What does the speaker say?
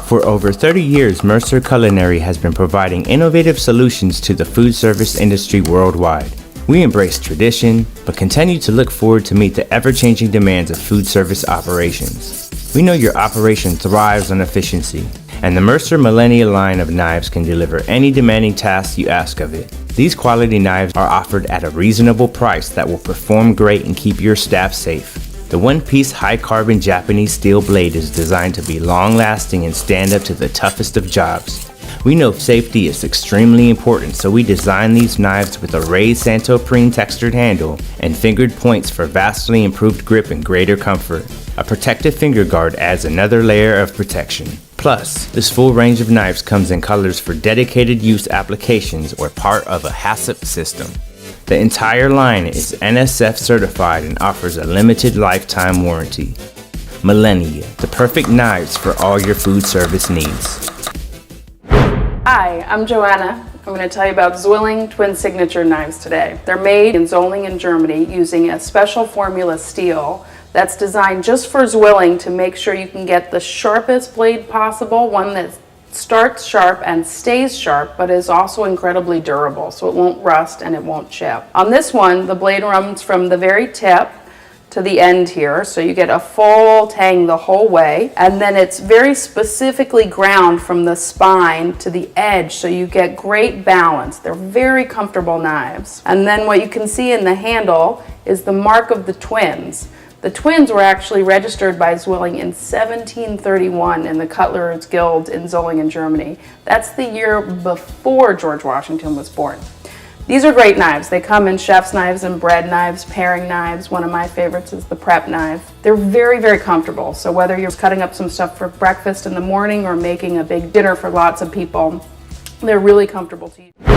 For over 30 years, Mercer Culinary has been providing innovative solutions to the food service industry worldwide. We embrace tradition, but continue to look forward to meet the ever-changing demands of food service operations. We know your operation thrives on efficiency, and the Mercer Millennial line of knives can deliver any demanding task you ask of it. These quality knives are offered at a reasonable price that will perform great and keep your staff safe. The one-piece high-carbon Japanese steel blade is designed to be long-lasting and stand up to the toughest of jobs. We know safety is extremely important, so we designed these knives with a raised Santoprene textured handle and fingered points for vastly improved grip and greater comfort. A protective finger guard adds another layer of protection. Plus, this full range of knives comes in colors for dedicated use applications or part of a HACCP system. The entire line is NSF certified and offers a limited lifetime warranty. Millennia, the perfect knives for all your food service needs. Hi, I'm Joanna. I'm going to tell you about ZWILLING Twin Signature knives today. They're made in ZWILLING in Germany using a special formula steel that's designed just for ZWILLING to make sure you can get the sharpest blade possible, one that starts sharp and stays sharp, but is also incredibly durable, so it won't rust and it won't chip. On this one, the blade runs from the very tip to the end here, so you get a full tang the whole way, and then it's very specifically ground from the spine to the edge, so you get great balance. They're very comfortable knives. And then what you can see in the handle is the mark of the twins. The twins were actually registered by ZWILLING in 1731 in the Cutler's Guild in ZWILLING, Germany. That's the year before George Washington was born. These are great knives. They come in chef's knives and bread knives, paring knives. One of my favorites is the prep knife. They're very, very comfortable. So whether you're cutting up some stuff for breakfast in the morning or making a big dinner for lots of people, they're really comfortable to use.